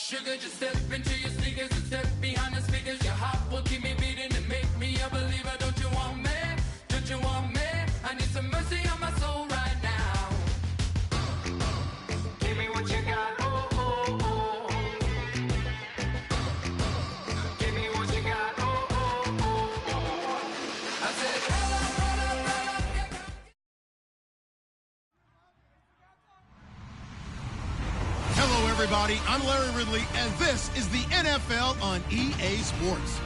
Sugar, just step into your sneakers and step behind the speakers. Your heart will keep me beating and make me a believer. Don't you want me? Don't you want me? I need some mercy on my soul right now. Give me what you got. Oh, oh, oh. Give me what you got. Oh, oh, oh, oh. I said, hello, hello, hello. Hello, everybody. I'm Larry Ridley, and this is the NFL on EA Sports.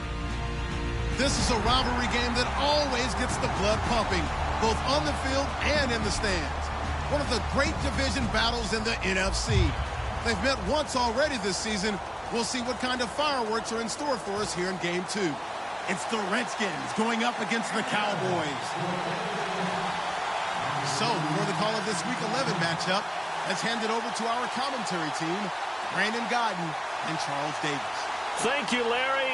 This is a rivalry game that always gets the blood pumping, both on the field and in the stands. One of the great division battles in the NFC. They've met once already this season. We'll see what kind of fireworks are in store for us here in Game 2. It's the Redskins going up against the Cowboys. So, for the call of this Week 11 matchup, let's hand it over to our commentary team, Brandon Godden and Charles Davis. Thank you, Larry.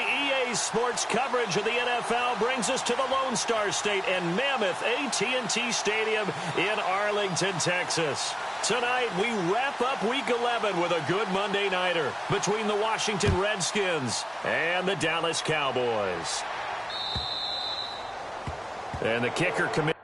EA Sports coverage of the NFL brings us to the Lone Star State and Mammoth AT&T Stadium in Arlington, Texas. Tonight, we wrap up Week 11 with a good Monday nighter between the Washington Redskins and the Dallas Cowboys. And the kicker commits.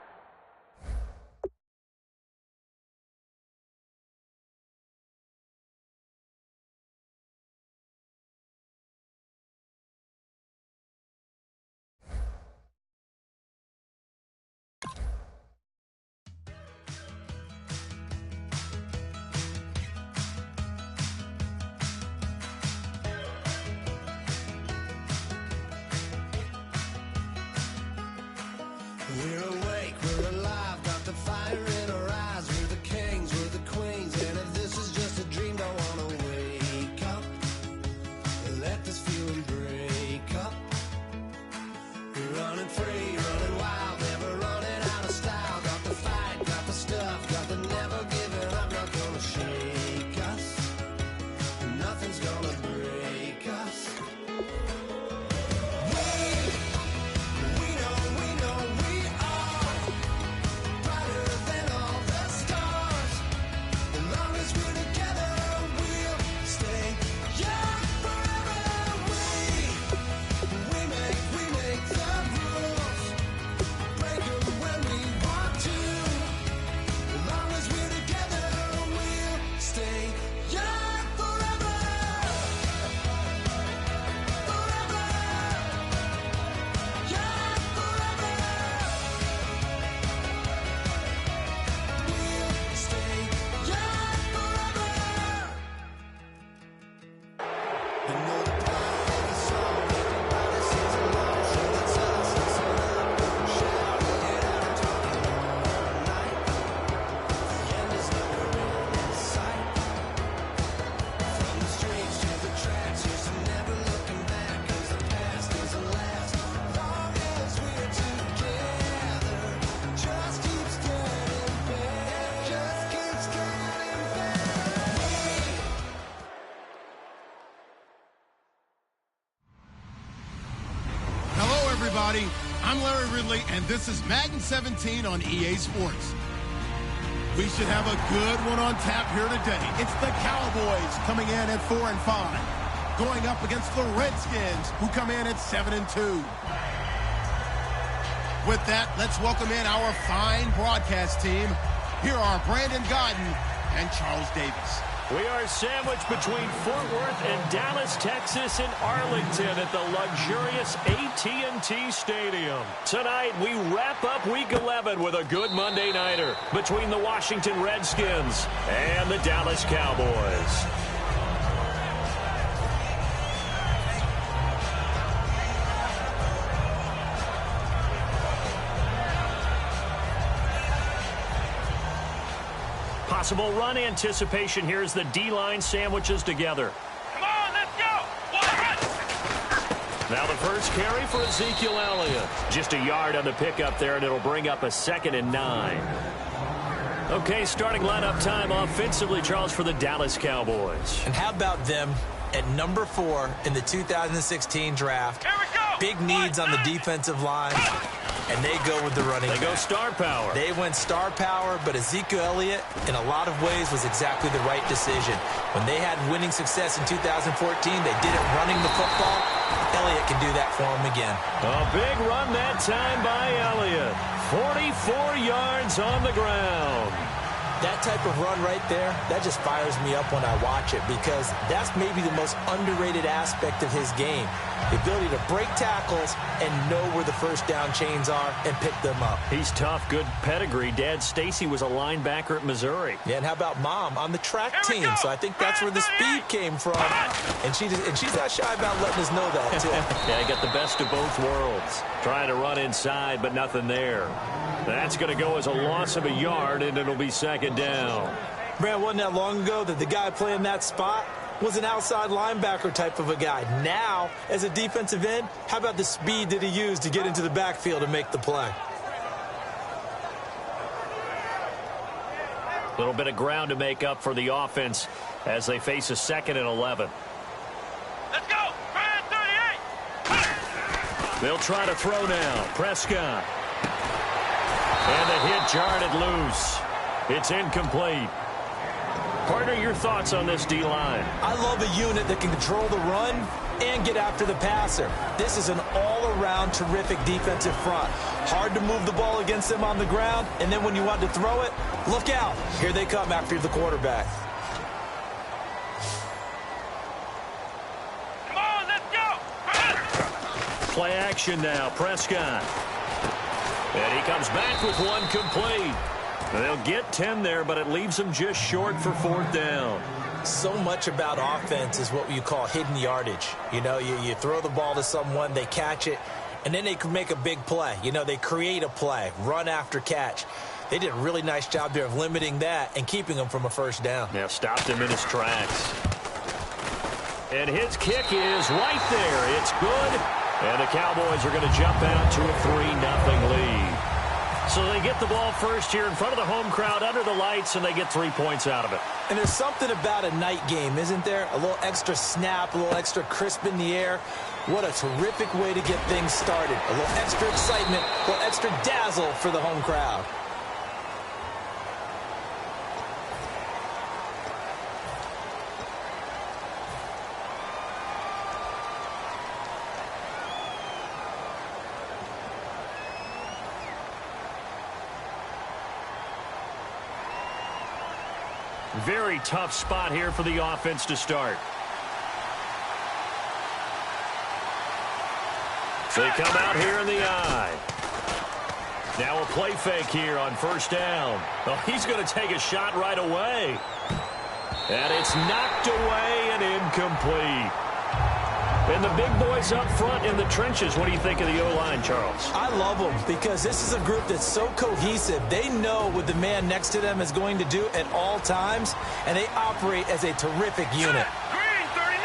We're awake, we're alive, got the fire in our eyes. We're the kings, we're the queens, and if this is just a dream, don't wanna wake up. Let this feeling break up. We're running free, running wild, never running out of style. Got the fight, got the stuff, got the never giving up. Not gonna shake us, nothing's gonna break us. Everybody, I'm Larry Ridley, and this is Madden 17 on EA Sports. We should have a good one on tap here today. It's the Cowboys coming in at 4-5, going up against the Redskins, who come in at 7-2. With that, let's welcome in our fine broadcast team. Here are Brandon Godden and Charles Davis. We are sandwiched between Fort Worth and Dallas, Texas, and Arlington at the luxurious AT&T Stadium. Tonight, we wrap up Week 11 with a good Monday nighter between the Washington Redskins and the Dallas Cowboys. Possible run anticipation here as the D-line sandwiches together. Come on, let's go! Now the first carry for Ezekiel Elliott. Just a yard on the pickup there, and it'll bring up a 2nd and 9. Okay, starting lineup time offensively, Charles, for the Dallas Cowboys. And how about them at number 4 in the 2016 draft? Here we go! Big needs on the defensive line. and they go with the running back. They go star power. They went star power, but Ezekiel Elliott, in a lot of ways, was exactly the right decision. When they had winning success in 2014, they did it running the football. Elliott can do that for them again. A big run that time by Elliott. 44 yards on the ground. That type of run right there, that just fires me up when I watch it because that's maybe the most underrated aspect of his game. The ability to break tackles and know where the first down chains are and pick them up. He's tough, good pedigree. Dad Stacy was a linebacker at Missouri. Yeah, and how about Mom on the track team? So I think that's where the speed came from. And she's not shy about letting us know that, too. Yeah, he got the best of both worlds. Trying to run inside, but nothing there. That's going to go as a loss of a yard, and it'll be second down. Man, wasn't that long ago that the guy playing that spot was an outside linebacker type of a guy. Now, as a defensive end, how about the speed that he used to get into the backfield and make the play? A little bit of ground to make up for the offense as they face a 2nd and 11. Let's go! 38! They'll try to throw now. Prescott. And the hit jarred it loose. It's incomplete. Partner, your thoughts on this D-line? I love a unit that can control the run and get after the passer. This is an all-around terrific defensive front. Hard to move the ball against them on the ground, and then when you want to throw it, look out. Here they come after the quarterback. Come on, let's go! Play action now. Prescott. And he comes back with one complete. They'll get 10 there, but it leaves them just short for 4th down. So much about offense is what you call hidden yardage. You know, you throw the ball to someone, they catch it, and then they can make a big play. You know, they create a play, run after catch. They did a really nice job there of limiting that and keeping them from a first down. Now stopped him in his tracks. And his kick is right there. It's good. And the Cowboys are going to jump out to a 3-0 lead. So they get the ball first here in front of the home crowd under the lights, and they get 3 points out of it. And there's something about a night game, isn't there? A little extra snap, a little extra crisp in the air. What a terrific way to get things started. A little extra excitement, a little extra dazzle for the home crowd. Very tough spot here for the offense to start. They come out here in the eye. Now a play fake here on first down. Oh, he's going to take a shot right away. And it's knocked away and incomplete. And the big boys up front in the trenches. What do you think of the O-line, Charles? I love them because this is a group that's so cohesive. They know what the man next to them is going to do at all times, and they operate as a terrific unit. Green, 39!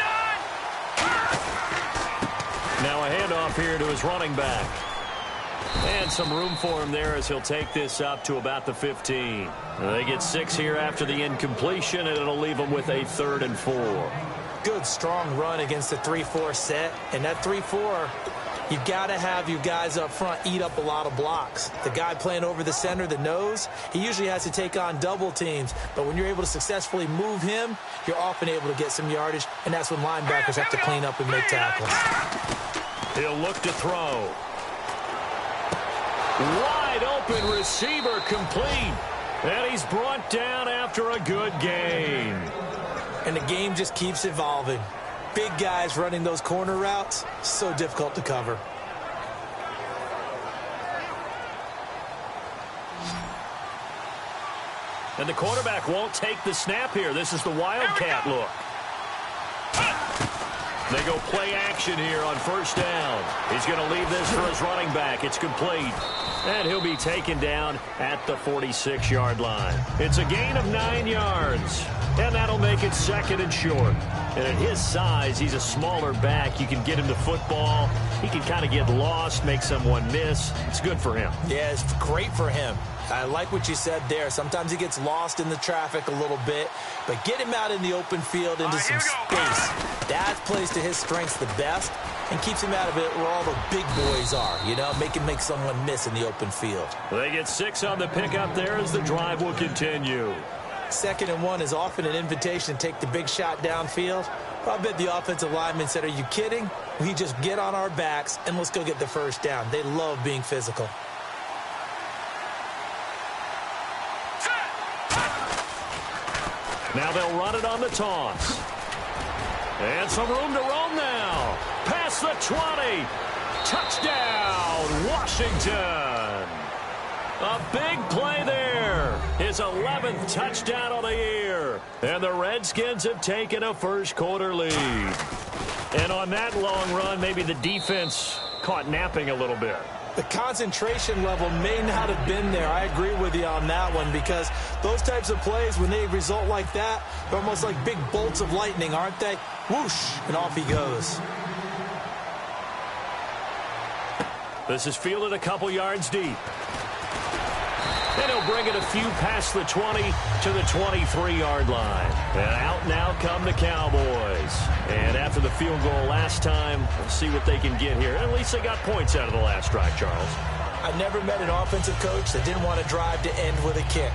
Now a handoff here to his running back. And some room for him there as he'll take this up to about the 15. They get 6 here after the incompletion, and it'll leave them with a 3rd and 4. Good, strong run against the 3-4 set. And that 3-4, you've got to have your guys up front eat up a lot of blocks. The guy playing over the center, the nose, he usually has to take on double teams. But when you're able to successfully move him, you're often able to get some yardage, and that's when linebackers have to clean up and make tackles. He'll look to throw. Wide open receiver complete. And he's brought down after a good gain. And the game just keeps evolving. Big guys running those corner routes, so difficult to cover. And the quarterback won't take the snap here. This is the Wildcat look. They go play action here on first down. He's going to leave this for his running back. It's complete. And he'll be taken down at the 46-yard line. It's a gain of 9 yards. And that'll make it 2nd and short. And at his size, he's a smaller back. You can get him to football. He can kind of get lost, make someone miss. It's good for him. Yeah, it's great for him. I like what you said there. Sometimes he gets lost in the traffic a little bit, but get him out in the open field into some space. That plays to his strengths the best and keeps him out of it where all the big boys are, you know, make someone miss in the open field. They get 6 on the pickup there as the drive will continue. 2nd and 1 is often an invitation to take the big shot downfield. I bet the offensive lineman said, are you kidding? We just get on our backs and let's go get the first down. They love being physical. Now they'll run it on the toss. And some room to roam now. Past the 20. Touchdown, Washington. A big play there. His 11th touchdown of the year. And the Redskins have taken a first-quarter lead. And on that long run, maybe the defense caught napping a little bit. The concentration level may not have been there. I agree with you on that one because those types of plays, when they result like that, they're almost like big bolts of lightning, aren't they? Whoosh, and off he goes. This is fielded a couple yards deep. And he'll bring it a few past the 20 to the 23-yard line. And out now come the Cowboys. And after the field goal last time, we'll see what they can get here. At least they got points out of the last drive, Charles. I never met an offensive coach that didn't want to drive to end with a kick.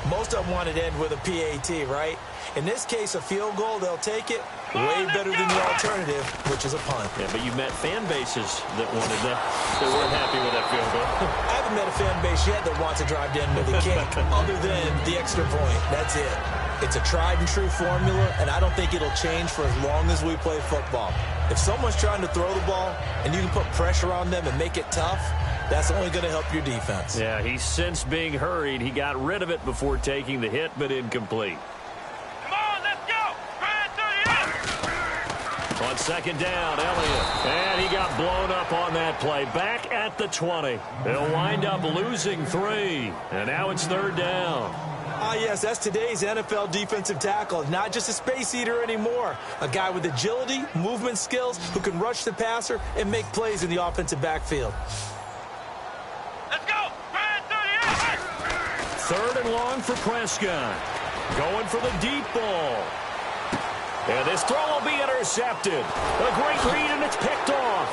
Most of them wanted to end with a PAT, right? In this case, a field goal, they'll take it. Way better than the alternative, which is a punt. Yeah, but you met fan bases that wanted that weren't happy with that field goal. I haven't met a fan base yet that wants to drive to end with a kick, other than the extra point. That's it. It's a tried and true formula, and I don't think it'll change for as long as we play football. If someone's trying to throw the ball and you can put pressure on them and make it tough, that's only going to help your defense. Yeah, he's since being hurried. He got rid of it before taking the hit, but incomplete. Come on, let's go. On 2nd down, Elliott. And he got blown up on that play. Back at the 20. They'll wind up losing 3. And now it's 3rd down. Ah, yes, that's today's NFL defensive tackle. Not just a space eater anymore. A guy with agility, movement skills, who can rush the passer and make plays in the offensive backfield. Let's go. 3rd and long for Prescott. Going for the deep ball. And this throw will be intercepted. A great read, and it's picked off.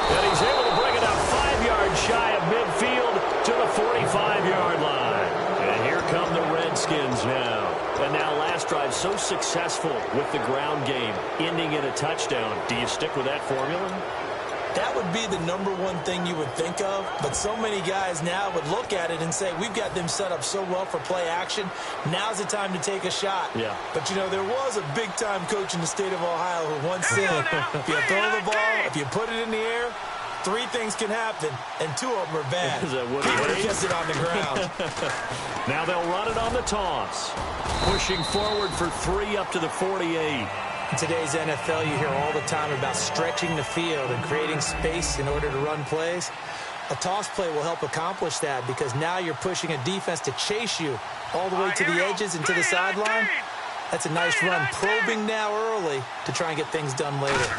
And he's able to bring it up 5 yards shy of midfield to the 45-yard line. And here come the Redskins now. And now last drive so successful with the ground game, ending in a touchdown. Do you stick with that formula? That would be the #1 thing you would think of, but so many guys now would look at it and say, we've got them set up so well for play action, now's the time to take a shot. Yeah. But, you know, there was a big-time coach in the state of Ohio who once said, if you throw the ball, if you put it in the air, 3 things can happen, and 2 of them are bad. Is that what People it have is? kept it on the ground. Now they'll run it on the toss. Pushing forward for 3 up to the 48. In today's NFL, you hear all the time about stretching the field and creating space in order to run plays. A toss play will help accomplish that because now you're pushing a defense to chase you all the way to the edges and to the sideline. That's a nice run, probing now early to try and get things done later.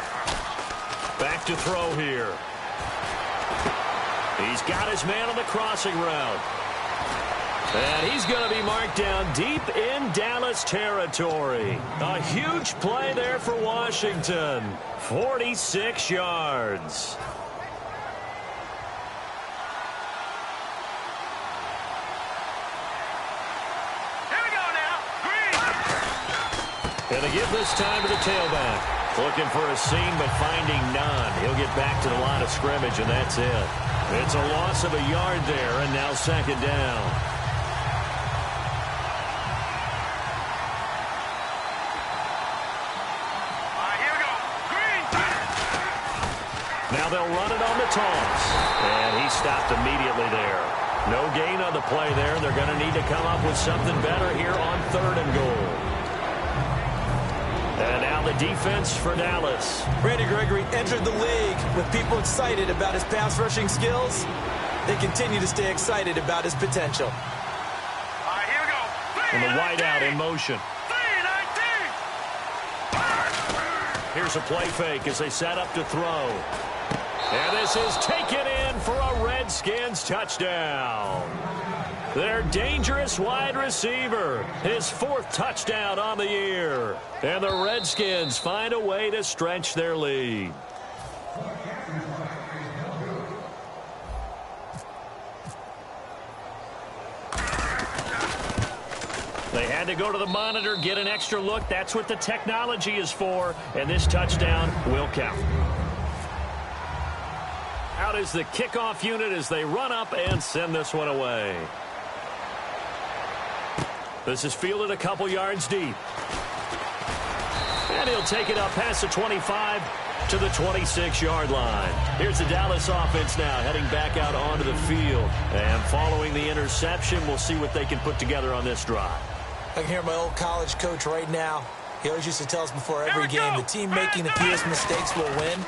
Back to throw here. He's got his man on the crossing route. And he's going to be marked down deep in Dallas territory. A huge play there for Washington. 46 yards. Here we go now. And they give this time to the tailback. Looking for a seam, but finding none. He'll get back to the line of scrimmage, and that's it. It's a loss of a yard there, and now 2nd down. Now they'll run it on the toss. And he stopped immediately there. No gain on the play there. They're going to need to come up with something better here on 3rd and goal. And now the defense for Dallas. Randy Gregory entered the league with people excited about his pass rushing skills. They continue to stay excited about his potential. All right, here we go. And the wideout in motion. 3-19. Here's a play fake as they set up to throw. And this is taken in for a Redskins touchdown. Their dangerous wide receiver, his 4th touchdown on the year. And the Redskins find a way to stretch their lead. They had to go to the monitor, get an extra look. That's what the technology is for. And this touchdown will count. Out is the kickoff unit as they run up and send this one away. This is fielded a couple yards deep. And he'll take it up past the 25 to the 26-yard line. Here's the Dallas offense now heading back out onto the field. And following the interception, we'll see what they can put together on this drive. I can hear my old college coach right now. He always used to tell us before every game, the team making the fewest mistakes will win.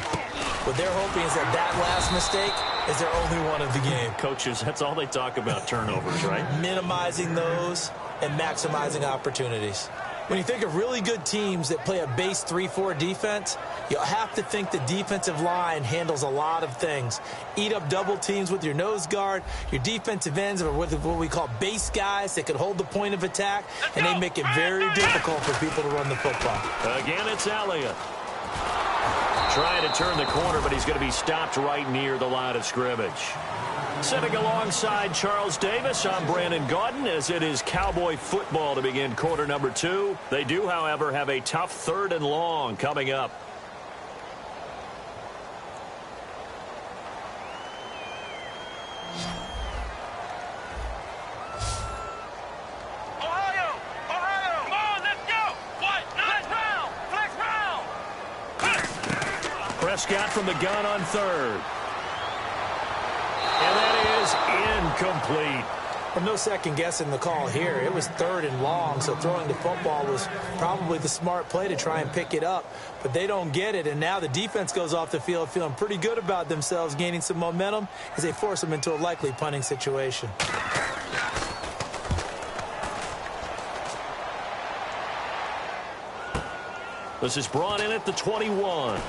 What they're hoping is that that last mistake is their only one of the game. Coaches, that's all they talk about, turnovers, right? Minimizing those and maximizing opportunities. When you think of really good teams that play a base 3-4 defense, you'll have to think the defensive line handles a lot of things. Eat up double teams with your nose guard. Your defensive ends are what we call base guys that can hold the point of attack, and they make it very difficult for people to run the football. Again, it's Elliott. Trying to turn the corner, but he's going to be stopped right near the line of scrimmage. Sitting alongside Charles Davis, I'm Brandon Gaudin as it is Cowboy football to begin quarter number 2. They do, however, have a tough 3rd and long coming up. Ohio! Come on, let's go! What? Flex round! Prescott from the gun on 3rd. And that is incomplete. Well, no second guessing the call here. It was 3rd and long, so throwing the football was probably the smart play to try and pick it up. But they don't get it, and now the defense goes off the field feeling pretty good about themselves, gaining some momentum as they force them into a likely punting situation. This is brought in at the 21.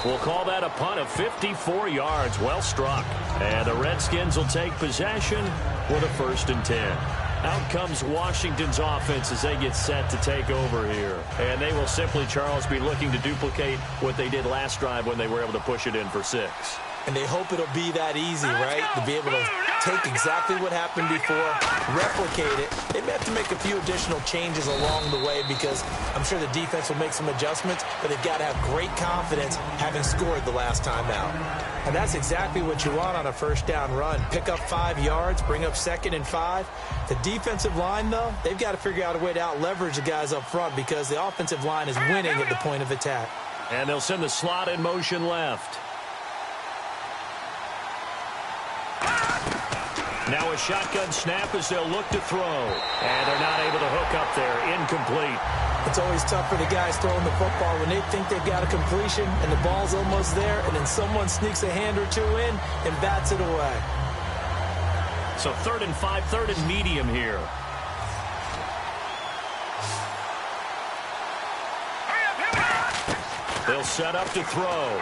We'll call that a punt of 54 yards. Well struck. And the Redskins will take possession with a 1st and 10. Out comes Washington's offense as they get set to take over here. And they will simply, Charles, be looking to duplicate what they did last drive when they were able to push it in for 6. And they hope it'll be that easy, right? To be able to take exactly what happened before, replicate it. They may have to make a few additional changes along the way because I'm sure the defense will make some adjustments, but they've got to have great confidence having scored the last time out. And that's exactly what you want on a 1st down run. Pick up 5 yards, bring up 2nd and 5. The defensive line, though, they've got to figure out a way to out-leverage the guys up front because the offensive line is winning at the point of attack. And they'll send the slot in motion left. Now a shotgun snap as they'll look to throw. And they're not able to hook up there. Incomplete. It's always tough for the guys throwing the football when they think they've got a completion and the ball's almost there, and then someone sneaks a hand or 2 in and bats it away. So 3rd and 5, 3rd and medium here. They'll set up to throw.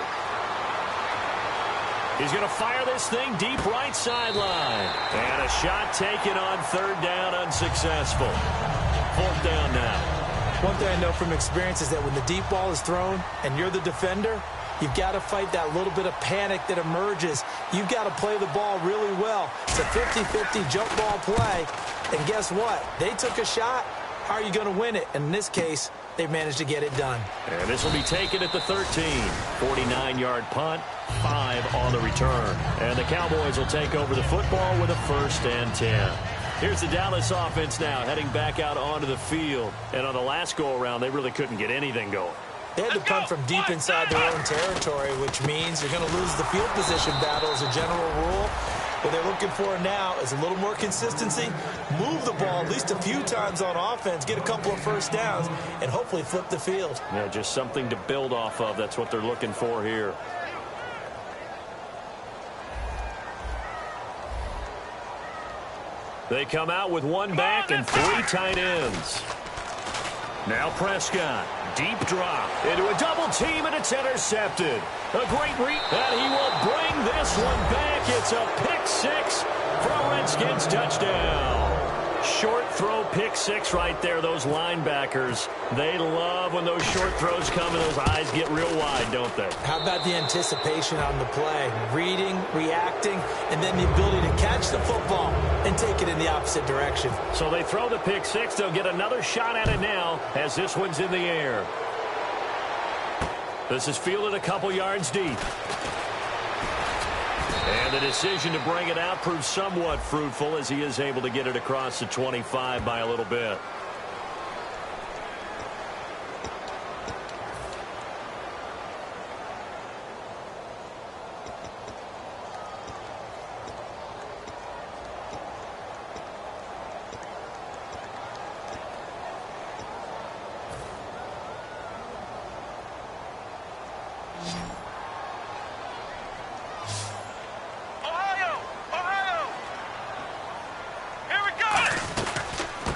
He's going to fire this thing deep right sideline. And a shot taken on 3rd down, unsuccessful. 4th down now. One thing I know from experience is that when the deep ball is thrown and you're the defender, you've got to fight that little bit of panic that emerges. You've got to play the ball really well. It's a 50-50 jump ball play. And guess what? They took a shot. How are you going to win it? And in this case, they've managed to get it done. And this will be taken at the 13. 49-yard punt, 5 on the return. And the Cowboys will take over the football with a 1st and 10. Here's the Dallas offense now heading back out onto the field. And on the last go-around, they really couldn't get anything going. They had to punt from deep inside their own territory, which means you're going to lose the field position battle as a general rule. What they're looking for now is a little more consistency, move the ball at least a few times on offense, get a couple of 1st downs, and hopefully flip the field. Yeah, just something to build off of. That's what they're looking for here. They come out with 1 back and 3 tight ends. Now Prescott. Deep drop into a double team, and it's intercepted. A great read, and he will bring this one back. It's a pick six for a Redskins touchdown. Short throw pick six right there. Those linebackers, they love when those short throws come and those eyes get real wide, don't they? How about the anticipation on the play? Reading, reacting, and then the ability to catch the football and take it in the opposite direction. So they throw the pick six. They'll get another shot at it now as this one's in the air. This is fielded a couple yards deep. And the decision to bring it out proves somewhat fruitful as he is able to get it across the 25 by a little bit.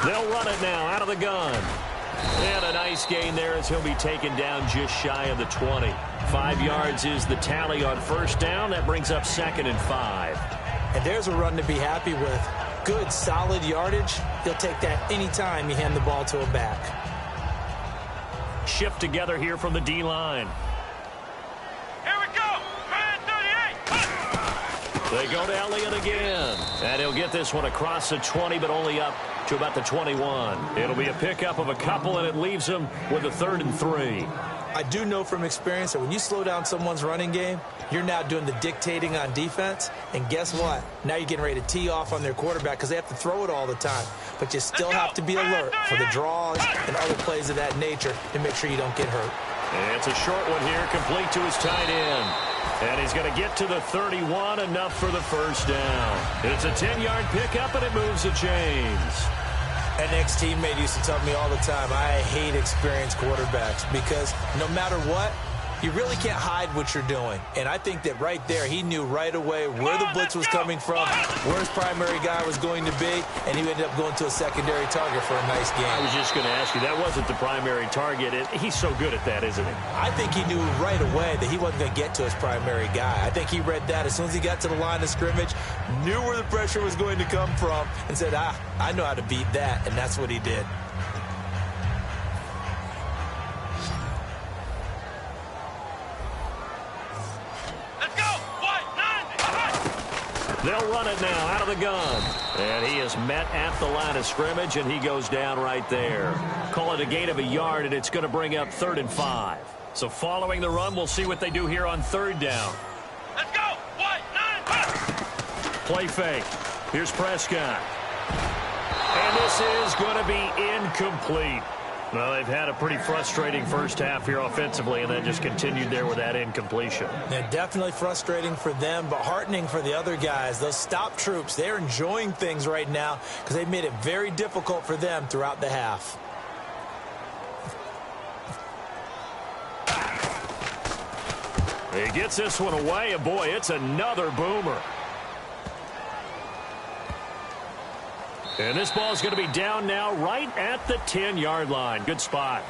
They'll run it now out of the gun. And a nice gain there as he'll be taken down just shy of the 20. 5 yards is the tally on first down. That brings up 2nd and 5. And there's a run to be happy with. Good, solid yardage. He'll take that anytime you hand the ball to a back. Shift together here from the D-line. Here we go. Man 38. They go to Elliott again. And he'll get this one across the 20, but only up to about the 21. It'll be a pickup of a couple, and it leaves him with a 3rd and 3. I do know from experience that when you slow down someone's running game, you're now doing the dictating on defense. And guess what? Now you're getting ready to tee off on their quarterback because they have to throw it all the time. But you still have to be alert for the draws and other plays of that nature to make sure you don't get hurt. And it's a short one here, complete to his tight end. And he's going to get to the 31, enough for the first down. It's a 10-yard pickup, and it moves the chains. An ex-teammate used to tell me all the time, I hate experienced quarterbacks because no matter what, you really can't hide what you're doing. And I think that right there, he knew right away where the blitz was coming from, where his primary guy was going to be, and he ended up going to a secondary target for a nice game. I was just going to ask you, that wasn't the primary target. He's so good at that, isn't he? I think he knew right away that he wasn't going to get to his primary guy. I think he read that as soon as he got to the line of scrimmage, knew where the pressure was going to come from, and said, I know how to beat that, and that's what he did. They'll run it now out of the gun. And he is met at the line of scrimmage, and he goes down right there. Call it a gain of a yard, and it's going to bring up 3rd and 5. So following the run, we'll see what they do here on 3rd down. Let's go. 1, 9, Play fake. Here's Prescott. And this is going to be incomplete. Well, they've had a pretty frustrating first half here offensively, and then just continued there with that incompletion. Yeah, definitely frustrating for them, but heartening for the other guys. Those stop troops, they're enjoying things right now because they've made it very difficult for them throughout the half. He gets this one away, and boy, it's another boomer. And this ball is going to be down now right at the 10-yard line. Good spot.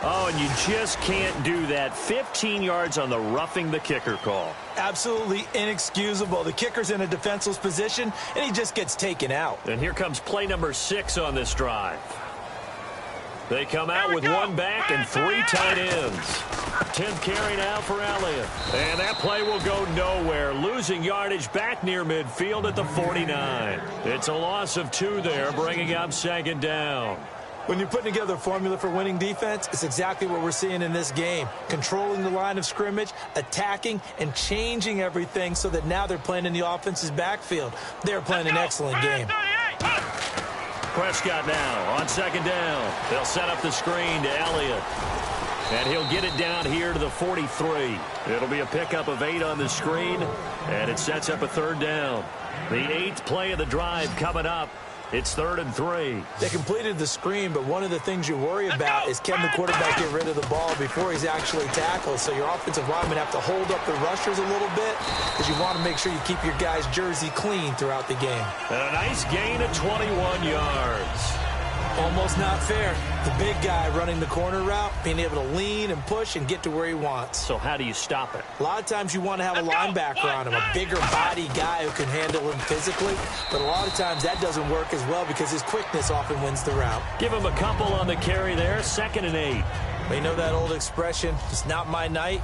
Oh, and you just can't do that. 15 yards on the roughing the kicker call. Absolutely inexcusable. The kicker's in a defenseless position, and he just gets taken out. And here comes play number 6 on this drive. They come out with one back and 3 tight ends. 10th carry now for Elliott. And that play will go nowhere. Losing yardage back near midfield at the 49. It's a loss of 2 there, bringing up 2nd down. When you're putting together a formula for winning defense, it's exactly what we're seeing in this game. Controlling the line of scrimmage, attacking, and changing everything so that now they're playing in the offense's backfield. They're playing an excellent game. Prescott now on 2nd down. They'll set up the screen to Elliott. And he'll get it down here to the 43. It'll be a pickup of 8 on the screen, and it sets up a 3rd down. The 8th play of the drive coming up. It's 3rd and 3. They completed the screen, but one of the things you worry about is can the quarterback get rid of the ball before he's actually tackled. So your offensive linemen have to hold up the rushers a little bit because you want to make sure you keep your guys' jersey clean throughout the game. And a nice gain of 21 yards. Almost not fair. The big guy running the corner route, being able to lean and push and get to where he wants. So how do you stop it? A lot of times you want to have a linebacker on him, a bigger body guy who can handle him physically. But a lot of times that doesn't work as well because his quickness often wins the route. Give him a couple on the carry there, 2nd and 8. We know that old expression, it's not my night.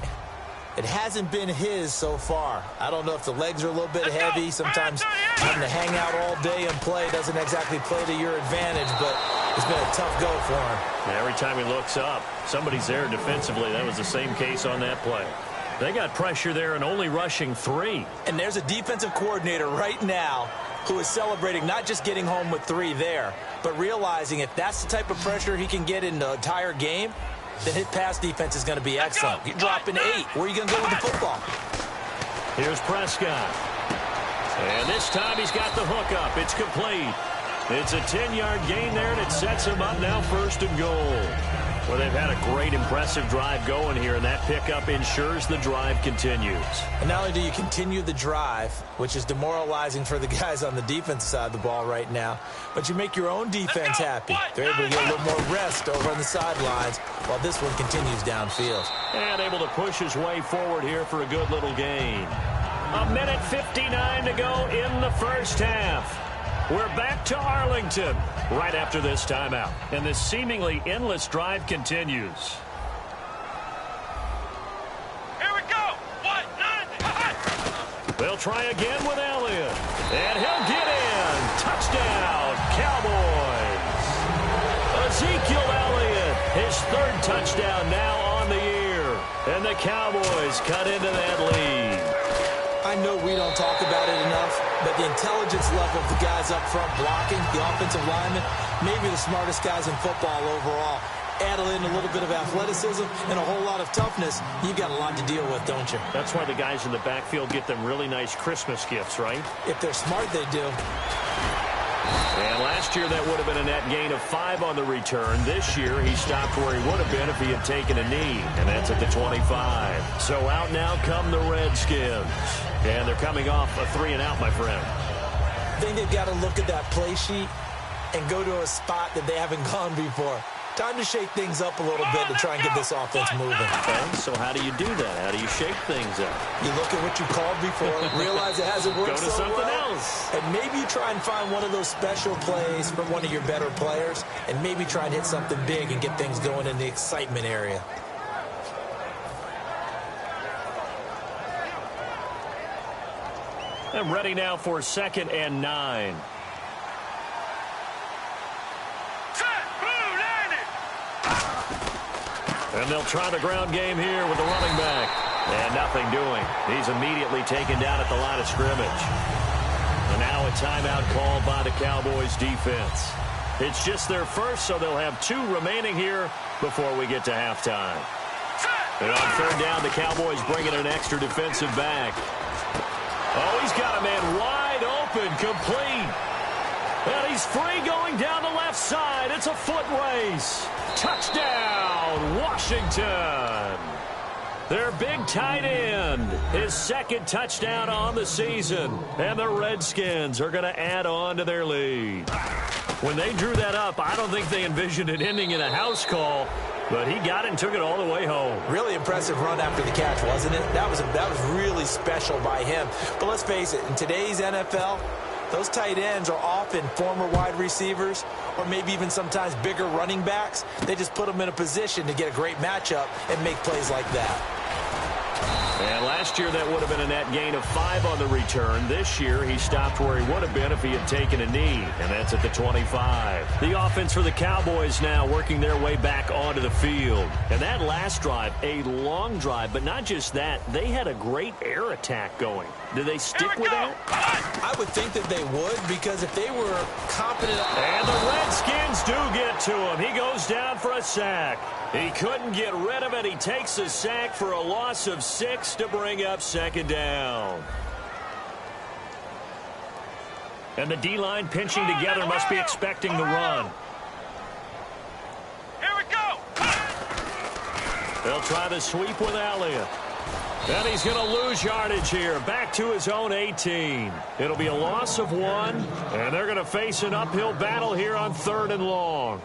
It hasn't been his so far. I don't know if the legs are a little bit heavy. Sometimes having to hang out all day and play doesn't exactly play to your advantage, but it's been a tough go for him. Yeah, every time he looks up, somebody's there defensively. That was the same case on that play. They got pressure there and only rushing 3. And there's a defensive coordinator right now who is celebrating not just getting home with 3 there, but realizing if that's the type of pressure he can get in the entire game, then his pass defense is going to be excellent. You're dropping 8. Where are you going to go with the football? Here's Prescott. And this time he's got the hook up. It's complete. It's a 10-yard gain there, and it sets him up now 1st and goal. Well, they've had a great, impressive drive going here, and that pickup ensures the drive continues. And not only do you continue the drive, which is demoralizing for the guys on the defensive side of the ball right now, but you make your own defense happy. They're able to get a little more rest over on the sidelines while this one continues downfield. And able to push his way forward here for a good little gain. 1:59 to go in the first half. We're back to Arlington right after this timeout. And this seemingly endless drive continues. Here we go. 1-9. They'll try again with Elliott. And he'll get in. Touchdown, Cowboys. Ezekiel Elliott, his 3rd touchdown now on the year. And the Cowboys cut into that lead. I know we don't talk about it enough, but the intelligence level of the guys up front blocking, the offensive linemen, maybe the smartest guys in football overall. Add in a little bit of athleticism and a whole lot of toughness, you got a lot to deal with, don't you? That's why the guys in the backfield get them really nice Christmas gifts, right? If they're smart, they do. And last year that would have been a net gain of 5 on the return. This year he stopped where he would have been if he had taken a knee, and that's at the 25. So out now come the Redskins. And they're coming off a 3-and-out, my friend. I think they've got to look at that play sheet and go to a spot that they haven't gone before. Time to shake things up a little bit to try and get this offense moving. Okay, so how do you do that? How do you shake things up? You look at what you called before, realize it hasn't worked Go to so something well, else. and maybe you try and find one of those special plays from one of your better players, and maybe try and hit something big and get things going in the excitement area. I'm ready now for 2nd and 9. And they'll try the ground game here with the running back. And nothing doing. He's immediately taken down at the line of scrimmage. And now a timeout called by the Cowboys defense. It's just their first, so they'll have 2 remaining here before we get to halftime. And on 3rd down, the Cowboys bring in an extra defensive back. Oh, he's got a man wide open, complete. And he's free going down the left side. It's a foot race. Touchdown, Washington. Their big tight end, his 2nd touchdown on the season. And the Redskins are going to add on to their lead. When they drew that up, I don't think they envisioned it ending in a house call. But he got it and took it all the way home. Really impressive run after the catch, wasn't it? That was really special by him. But let's face it, in today's NFL, those tight ends are often former wide receivers or maybe even sometimes bigger running backs. They just put them in a position to get a great matchup and make plays like that. And last year that would have been a net gain of 5 on the return. This year he stopped where he would have been if he had taken a knee, and that's at the 25. The offense for the Cowboys now working their way back onto the field. And that last drive, a long drive, but not just that, they had a great air attack going. Do they stick with that? I would think that they would, because if they were competent... And the Redskins do get to him. He goes down for a sack. He couldn't get rid of it. He takes a sack for a loss of 6 to bring up 2nd down. And the D-line pinching together must be expecting the run. Here we go. They'll try the sweep with Elliott. And he's going to lose yardage here. Back to his own 18. It'll be a loss of 1. And they're going to face an uphill battle here on 3rd and long.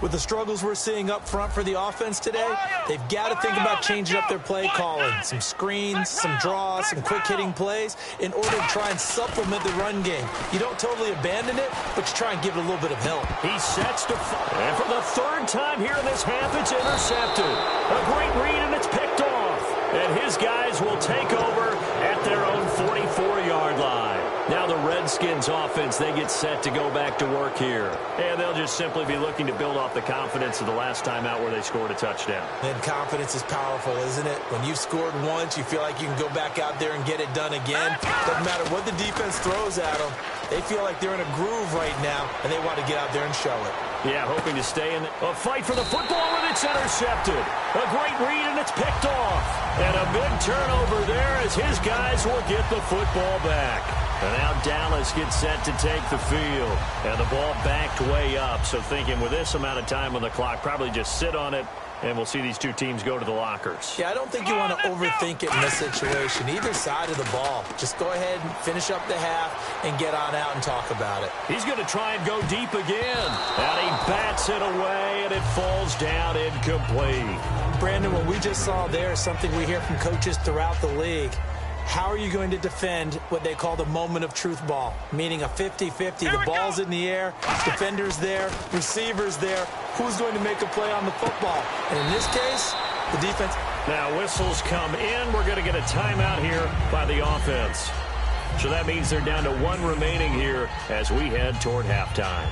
With the struggles we're seeing up front for the offense today, they've got to think about changing up their play calling. Some screens, some draws, some quick-hitting plays in order to try and supplement the run game. You don't totally abandon it, but you try and give it a little bit of help. He sets to and for the 3rd time here in this half, it's intercepted. A great read, and it's picked off. And his guys will take over at their own 44-yard line. Now the Redskins offense, they get set to go back to work here. And they'll just simply be looking to build off the confidence of the last time out where they scored a touchdown. And confidence is powerful, isn't it? When you've scored once, you feel like you can go back out there and get it done again. Doesn't matter what the defense throws at them. They feel like they're in a groove right now, and they want to get out there and show it. Yeah, hoping to stay in a fight for the football, and it's intercepted. A great read, and it's picked off. And a big turnover there as his guys will get the football back. And now Dallas gets set to take the field. And the ball backed way up. So thinking with this amount of time on the clock, probably just sit on it, and we'll see these two teams go to the lockers. Yeah, I don't think you want to overthink it in this situation. Either side of the ball. Just go ahead and finish up the half and get on out and talk about it. He's going to try and go deep again. And he bats it away, and it falls down incomplete. Brandon, what we just saw there is something we hear from coaches throughout the league. How are you going to defend what they call the moment of truth ball, meaning a 50-50? The ball's in the air, defender's there, receiver's there. Who's going to make a play on the football? And in this case, the defense. Now whistles come in. We're going to get a timeout here by the offense. So that means they're down to 1 remaining here as we head toward halftime.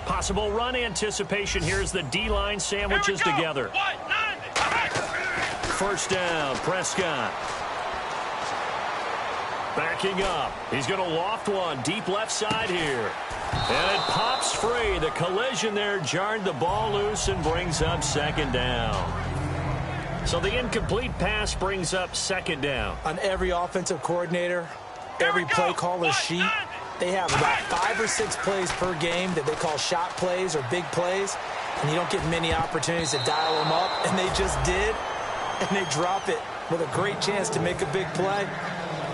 Possible run anticipation here as the D-line sandwiches together. 1st down, Prescott. Backing up. He's going to loft one deep left side here. And it pops free. The collision there jarred the ball loose and brings up 2nd down. So the incomplete pass brings up 2nd down. On every offensive coordinator, every play caller sheet, they have about 5 or 6 plays per game that they call shot plays or big plays, and you don't get many opportunities to dial them up, and they just did, and they drop it with a great chance to make a big play.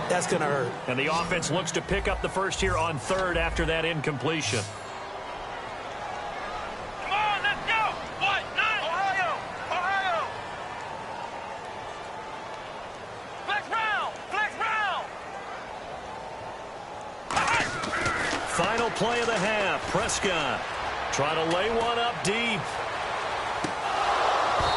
That's going to hurt. And the offense looks to pick up the first here on 3rd after that incompletion. Come on, let's go! What? 9! Ohio! Ohio! Flex round! Flex round! Final play of the half. Prescott trying to lay one up deep.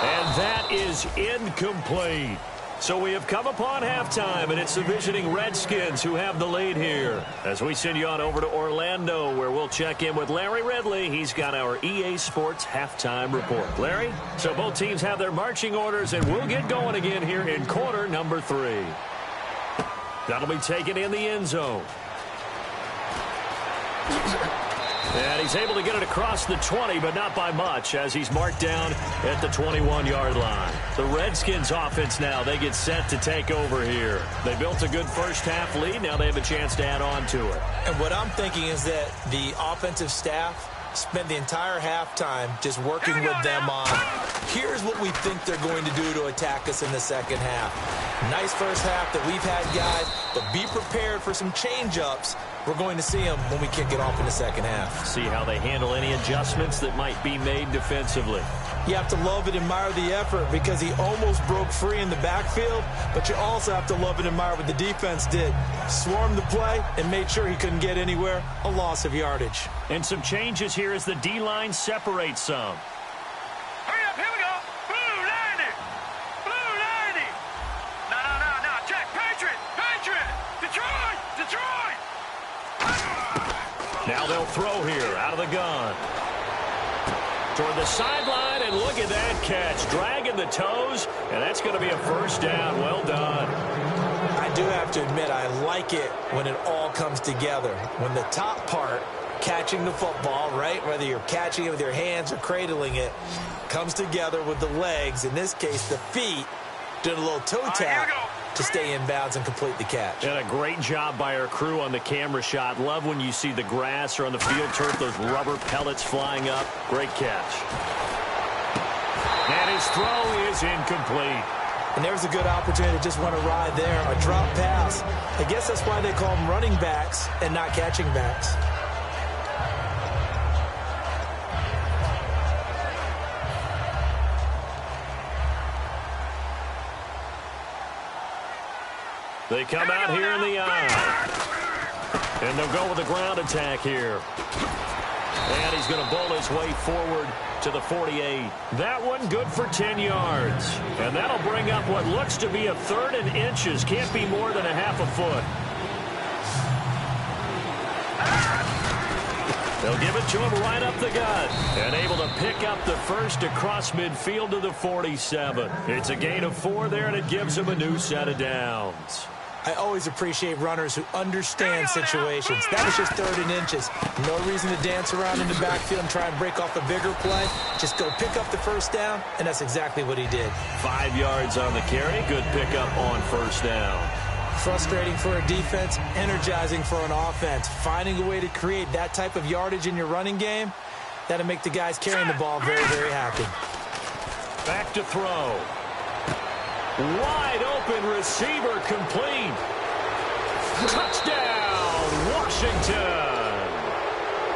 And that is incomplete. So we have come upon halftime, and it's the visiting Redskins who have the lead here. As we send you on over to Orlando, where we'll check in with Larry Ridley. He's got our EA Sports halftime report. Larry, so both teams have their marching orders, and we'll get going again here in quarter number 3. That'll be taken in the end zone. And he's able to get it across the 20, but not by much, as he's marked down at the 21-yard line. The Redskins offense now, they get set to take over here. They built a good first-half lead. Now they have a chance to add on to it. And what I'm thinking is that the offensive staff spent the entire halftime just working with them on, here's what we think they're going to do to attack us in the second half. Nice first half that we've had, guys, but be prepared for some change-ups. We're going to see them when we kick it off in the second half. See how they handle any adjustments that might be made defensively. You have to love and admire the effort because he almost broke free in the backfield, but you also have to love and admire what the defense did. Swarmed the play and made sure he couldn't get anywhere, a loss of yardage. And some changes here as the D-line separates some. Hurry up, here we go! Blue 90! Blue 90! No, check! Patriot! Detroit! Now they'll throw here out of the gun. Toward the sideline, and look at that catch. Dragging the toes, and that's going to be a first down. Well done. I do have to admit, I like it when it all comes together. When the top part, catching the football, right, whether you're catching it with your hands or cradling it, comes together with the legs, in this case the feet, doing a little toe tap to stay in bounds and complete the catch. And a great job by our crew on the camera shot. Love when you see the grass or on the field turf, those rubber pellets flying up. Great catch. And his throw is incomplete. And there's a good opportunity to just want to ride there. A drop pass. I guess that's why they call them running backs and not catching backs. They come out here in the eye. And they'll go with the ground attack here. And he's going to bowl his way forward to the 48. That one good for 10 yards. And that'll bring up what looks to be a 3rd and inches. Can't be more than a half a foot. They'll give it to him right up the gut. And able to pick up the first across midfield to the 47. It's a gain of 4 there, and it gives him a new set of downs. I always appreciate runners who understand situations. That was just 3rd and inches. No reason to dance around in the backfield and try and break off a bigger play. Just go pick up the first down, and that's exactly what he did. 5 yards on the carry. Good pickup on first down. Frustrating for a defense, energizing for an offense. Finding a way to create that type of yardage in your running game, that'll make the guys carrying the ball very, very happy. Back to throw. Wide open receiver complete. Touchdown, Washington.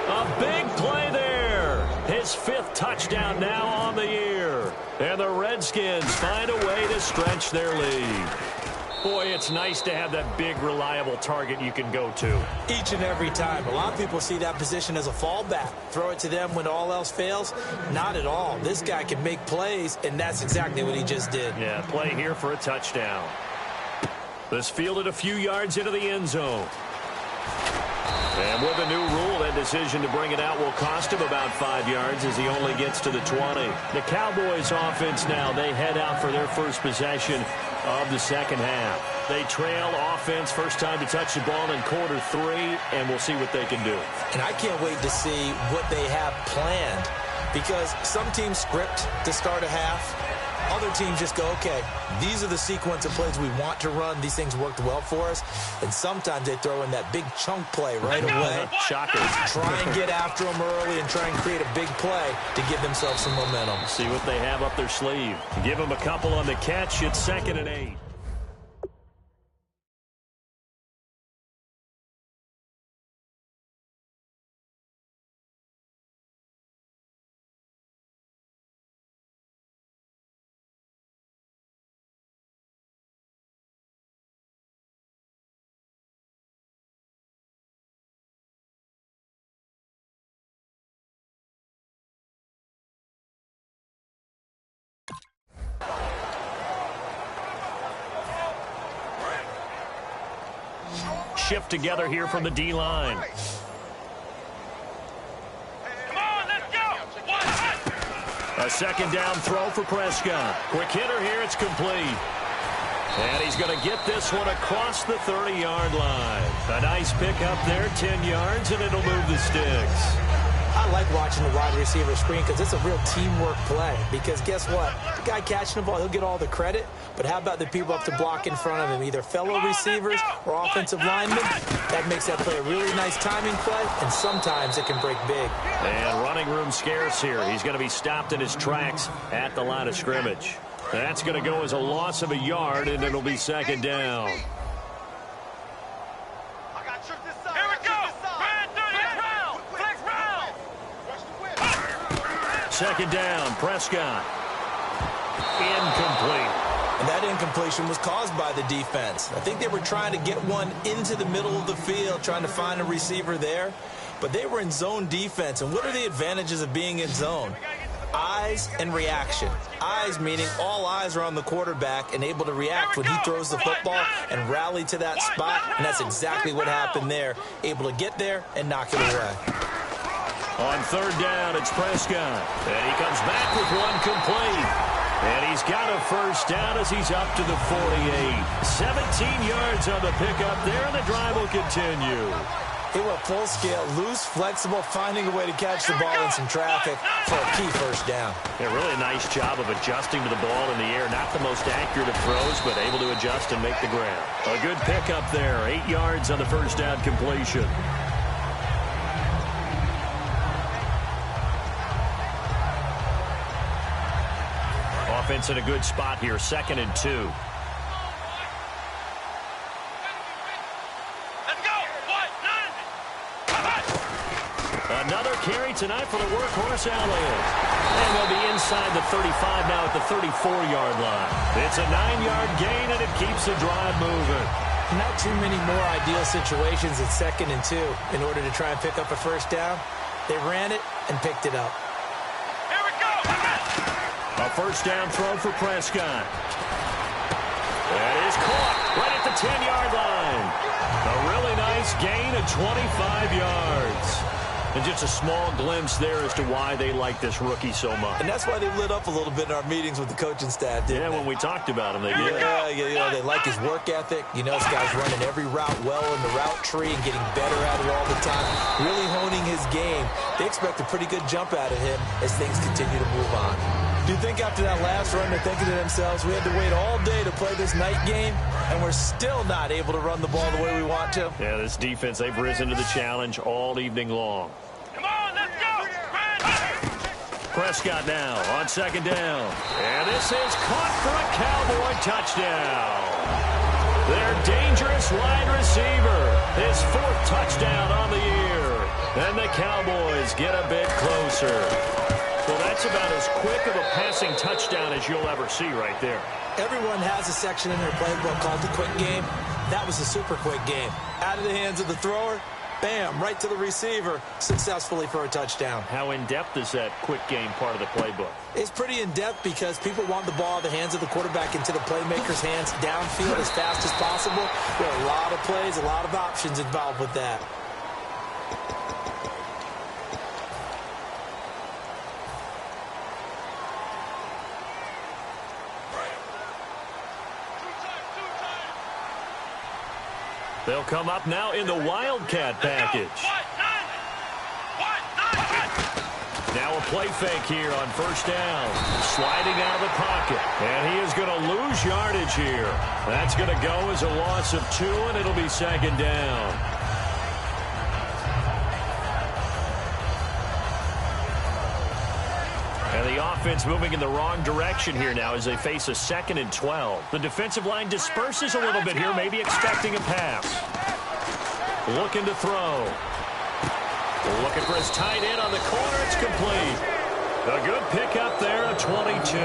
A big play there. His 5th touchdown now on the year. And the Redskins find a way to stretch their lead. Boy, it's nice to have that big, reliable target you can go to. Each and every time. A lot of people see that position as a fallback. Throw it to them when all else fails. Not at all. This guy can make plays, and that's exactly what he just did. Yeah, play here for a touchdown. This fielded a few yards into the end zone. And with a new rule, that decision to bring it out will cost him about 5 yards as he only gets to the 20. The Cowboys offense now, they head out for their first possession of the second half. They trail offense, first time to touch the ball in quarter 3, and we'll see what they can do. And I can't wait to see what they have planned, because some teams script to start a half. Other teams just go, okay, these are the sequence of plays we want to run. These things worked well for us. And sometimes they throw in that big chunk play right away. Shocker. Try and get after them early and try and create a big play to give themselves some momentum. See what they have up their sleeve. Give them a couple on the catch. It's 2nd and 8. Shift together here from the D-line. Come on, let's go! A 2nd down throw for Prescott. Quick hitter here, it's complete. And he's going to get this one across the 30-yard line. A nice pickup there, 10 yards, and it'll move the sticks. I like watching the wide receiver screen because it's a real teamwork play. Because guess what? The guy catching the ball, he'll get all the credit. But how about the people up to block in front of him, either fellow receivers or offensive linemen? That makes that play a really nice timing play, and sometimes it can break big. And running room scarce here. He's going to be stopped in his tracks at the line of scrimmage. That's going to go as a loss of a yard, and it'll be 2nd down. Second down, Prescott. Incomplete. And that incompletion was caused by the defense. I think they were trying to get one into the middle of the field, trying to find a receiver there. But they were in zone defense. And what are the advantages of being in zone? Eyes and reaction. Eyes meaning all eyes are on the quarterback and able to react when he throws the football and rally to that spot. And that's exactly what happened there. Able to get there and knock it away. On 3rd down, it's Prescott. And he comes back with one complete. And he's got a first down as he's up to the 48. 17 yards on the pickup there, and the drive will continue. They went full scale, loose, flexible, finding a way to catch the ball in some traffic for a key first down. Yeah, really nice job of adjusting to the ball in the air. Not the most accurate of throws, but able to adjust and make the grab. A good pickup there. 8 yards on the first down completion. offense in a good spot here, 2nd and 2. Let's go. What? Another carry tonight for the workhorse Elliott. And they'll be inside the 35 now at the 34-yard line. It's a 9-yard gain, and it keeps the drive moving. Not too many more ideal situations at 2nd and 2 in order to try and pick up a first down. They ran it and picked it up. Here we go. A first down throw for Prescott. That is caught right at the 10-yard line. A really nice gain of 25 yards. And just a small glimpse there as to why they like this rookie so much. And that's why they lit up a little bit in our meetings with the coaching staff, didn't they? When we talked about him, they did. Yeah, they like his work ethic. You know, this guy's running every route well in the route tree and getting better at it all the time, really honing his game. They expect a pretty good jump out of him as things continue to move on. Do you think after that last run they're thinking to themselves, we had to wait all day to play this night game, and we're still not able to run the ball the way we want to? Yeah, this defense, they've risen to the challenge all evening long. Come on, let's go. Prescott now on 2nd down. And this is caught for a Cowboy touchdown. Their dangerous wide receiver. His 4th touchdown on the year. And the Cowboys get a bit closer. Well, that's about as quick of a passing touchdown as you'll ever see right there. Everyone has a section in their playbook called the quick game. That was a super quick game. Out of the hands of the thrower, bam, right to the receiver, successfully for a touchdown. How in-depth is that quick game part of the playbook? It's pretty in-depth because people want the ball out of the hands of the quarterback into the playmaker's hands downfield as fast as possible. There are a lot of plays, a lot of options involved with that. They'll come up now in the Wildcat package. Now a play fake here on first down. Sliding out of the pocket. And he is going to lose yardage here. That's going to go as a loss of 2, and it'll be 2nd down. And the offense moving in the wrong direction here now as they face a 2nd and 12. The defensive line disperses a little bit here, maybe expecting a pass. Looking to throw. Looking for his tight end on the corner. It's complete. A good pickup there, a 22.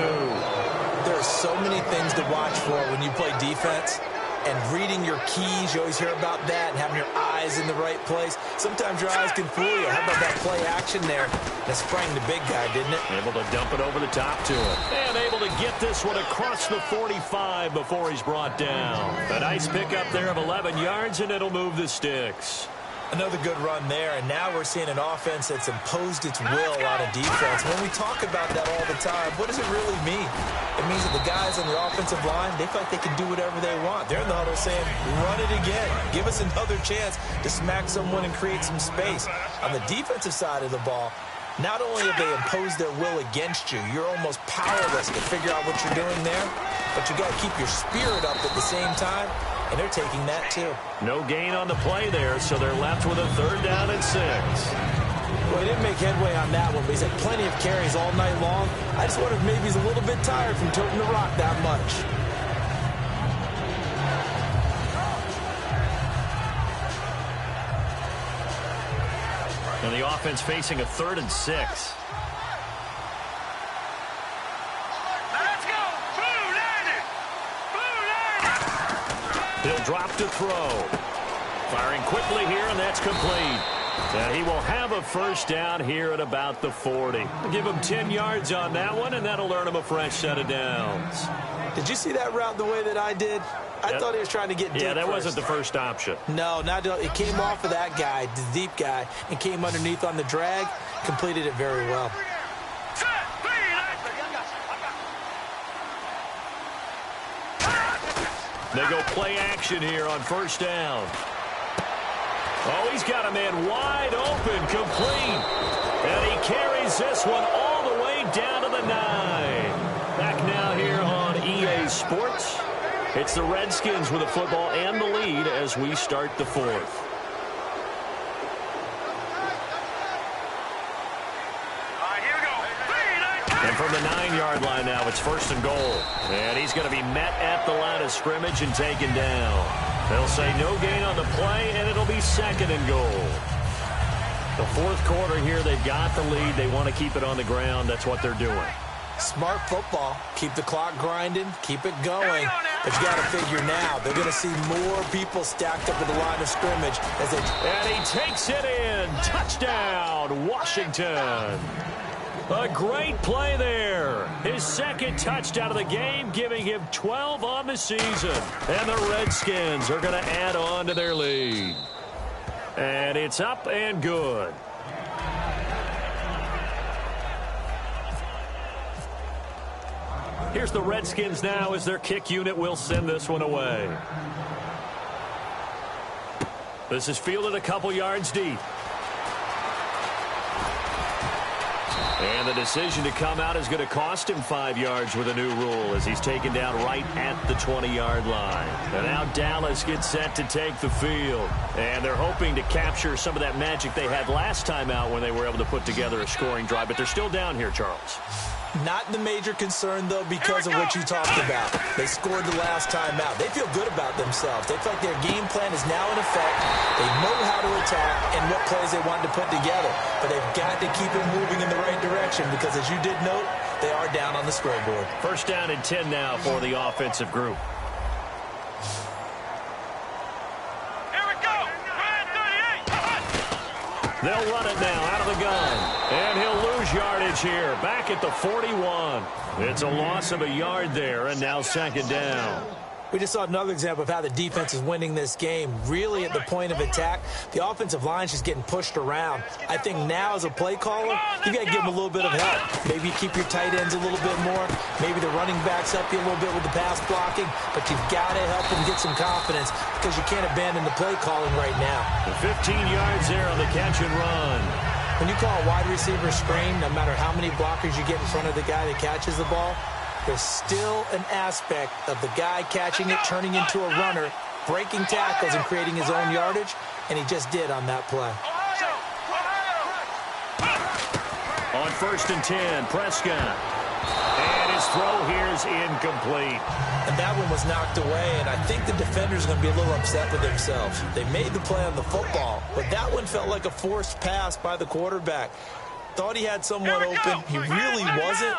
There are so many things to watch for when you play defense. And reading your keys, you always hear about that, and having your eyes in the right place. Sometimes your eyes can fool you. How about that play action there? That sprang the big guy, didn't it? Able to dump it over the top to him. And able to get this one across the 45 before he's brought down. A nice pickup there of 11 yards, and it'll move the sticks. Another good run there, and now we're seeing an offense that's imposed its will on a defense. When we talk about that all the time, what does it really mean? It means that the guys on the offensive line, they feel like they can do whatever they want. They're in the huddle saying, run it again. Give us another chance to smack someone and create some space. On the defensive side of the ball, not only have they imposed their will against you, you're almost powerless to figure out what you're doing there, but you got to keep your spirit up at the same time. And they're taking that, too. No gain on the play there, so they're left with a 3rd down and 6. Well, he didn't make headway on that one, but he's had plenty of carries all night long. I just wonder if maybe he's a little bit tired from toting the rock that much. And the offense facing a 3rd and 6. He'll drop to throw. Firing quickly here, and that's complete. And he will have a first down here at about the 40. Give him 10 yards on that one, and that'll earn him a fresh set of downs. Did you see that route the way that I did? I thought he was trying to get deep. Yeah, that first. wasn't the first option. No, it came off of that guy, the deep guy, and came underneath on the drag. Completed it very well. They go play action here on first down. Oh, he's got a man wide open, complete. And he carries this one all the way down to the 9. Back now here on EA Sports. It's the Redskins with the football and the lead as we start the 4th. All right, here we go. 3, 9, 10. And from the 9-yard line now, it's 1st and goal. And he's going to be met at the line of scrimmage and taken down. They'll say no gain on the play, and it'll be 2nd and goal. The 4th quarter here, they've got the lead. They want to keep it on the ground. That's what they're doing. Smart football. Keep the clock grinding. Keep it going. But you got to figure now, they're going to see more people stacked up at the line of scrimmage as they... And he takes it in. Touchdown, Washington. A great play there. His 2nd touchdown of the game, giving him 12 on the season. And the Redskins are going to add on to their lead. And it's up and good. Here's the Redskins now as their kick unit will send this one away. This is fielded a couple yards deep. And the decision to come out is going to cost him 5 yards with a new rule as he's taken down right at the 20-yard line. And now Dallas gets set to take the field. And they're hoping to capture some of that magic they had last time out when they were able to put together a scoring drive. But they're still down here, Charles. Not the major concern, though, because of what you talked about. They scored the last time out. They feel good about themselves. They feel like their game plan is now in effect. They know how to attack and what plays they want to put together. But they've got to keep it moving in the right direction because, as you did note, they are down on the scoreboard. 1st down and 10 now for the offensive group. Here we go. They'll run it now out of the gun. And he'll lose yardage here. Back at the 41. It's a loss of a yard there, and now 2nd down. We just saw another example of how the defense is winning this game. Really at the point of attack, the offensive line is just getting pushed around. I think now as a play caller, you got to give them a little bit of help. Maybe you keep your tight ends a little bit more. Maybe the running backs help you a little bit with the pass blocking. But you've got to help them get some confidence because you can't abandon the play calling right now. 15 yards there on the catch and run. When you call a wide receiver screen, no matter how many blockers you get in front of the guy that catches the ball, there's still an aspect of the guy catching it, turning into a runner, breaking tackles and creating his own yardage, and he just did on that play. On 1st and 10, Prescott. And his throw here is incomplete. And that one was knocked away, and I think the defender's going to be a little upset with themselves. They made the play on the football, but that one felt like a forced pass by the quarterback. Thought he had someone open. He really wasn't.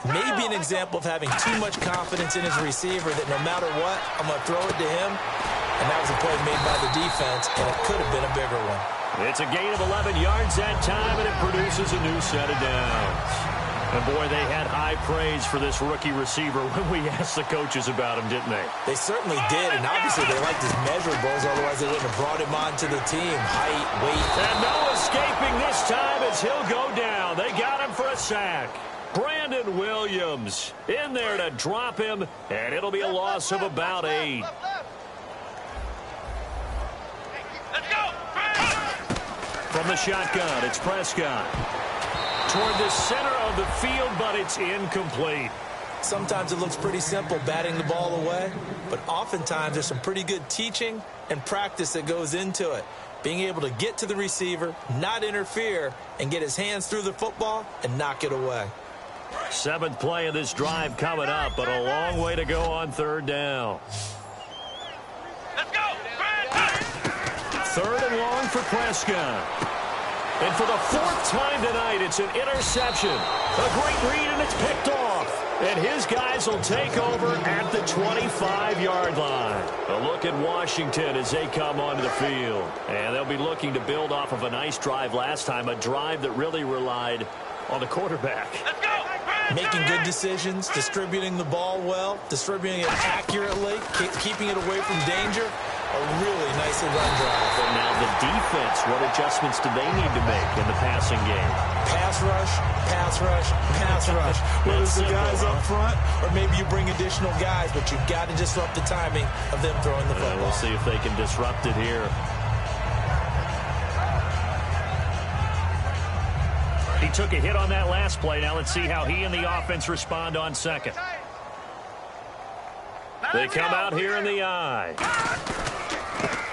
Maybe an example of having too much confidence in his receiver that no matter what, I'm going to throw it to him. And that was a play made by the defense, and it could have been a bigger one. It's a gain of 11 yards that time, and it produces a new set of downs. And, boy, they had high praise for this rookie receiver when we asked the coaches about him, didn't they? They certainly did, and obviously they liked his measurables, otherwise they wouldn't have brought him onto the team. Height, weight. And no escaping this time as he'll go down. They got him for a sack. Brandon Williams in there to drop him, and it'll be a loss of about 8. Let's go. From the shotgun, it's Prescott. Toward the center of the field, but it's incomplete. Sometimes it looks pretty simple, batting the ball away, but oftentimes there's some pretty good teaching and practice that goes into it. Being able to get to the receiver, not interfere, and get his hands through the football and knock it away. 7th play of this drive coming up, but a long way to go on 3rd down. Let's go. 3rd and long for Prescott. And for the 4th time tonight, it's an interception. A great read, and it's picked off. And his guys will take over at the 25-yard line. A look at Washington as they come onto the field. And they'll be looking to build off of a nice drive last time, a drive that really relied on the quarterback. Let's go. Making good decisions, distributing the ball well, distributing it accurately, keeping it away from danger. A really nicely run drive. And now the defense, what adjustments do they need to make in the passing game? Pass rush, pass rush, pass rush. Whether it's the guys up front or maybe you bring additional guys, but you've got to disrupt the timing of them throwing the football. We'll see if they can disrupt it here. He took a hit on that last play. Now let's see how he and the offense respond on 2nd. They come out here in the I.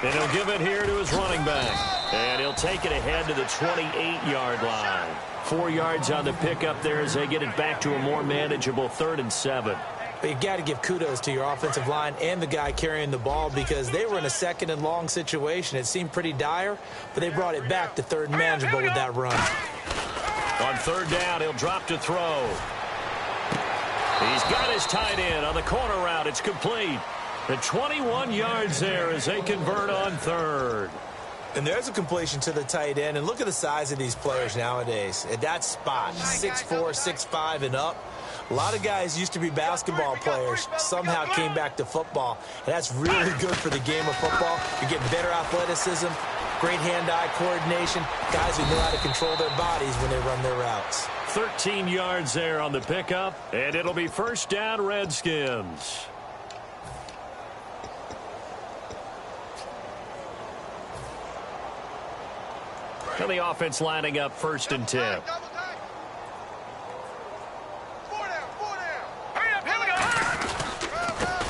And he'll give it here to his running back. And he'll take it ahead to the 28-yard line. 4 yards on the pickup there as they get it back to a more manageable 3rd and 7. But you got to give kudos to your offensive line and the guy carrying the ball because they were in a 2nd and long situation. It seemed pretty dire, but they brought it back to 3rd and manageable with that run. On 3rd down, he'll drop to throw. He's got his tight end on the corner route. It's complete. The 21 yards there as they convert on 3rd. And there's a completion to the tight end. And look at the size of these players nowadays. At that spot, 6'4", 6'5", and up. A lot of guys used to be basketball players, somehow came back to football. And that's really good for the game of football. You get better athleticism, great hand-eye coordination, guys who know how to control their bodies when they run their routes. 13 yards there on the pickup, and it'll be 1st down Redskins. And the offense lining up 1st and 10.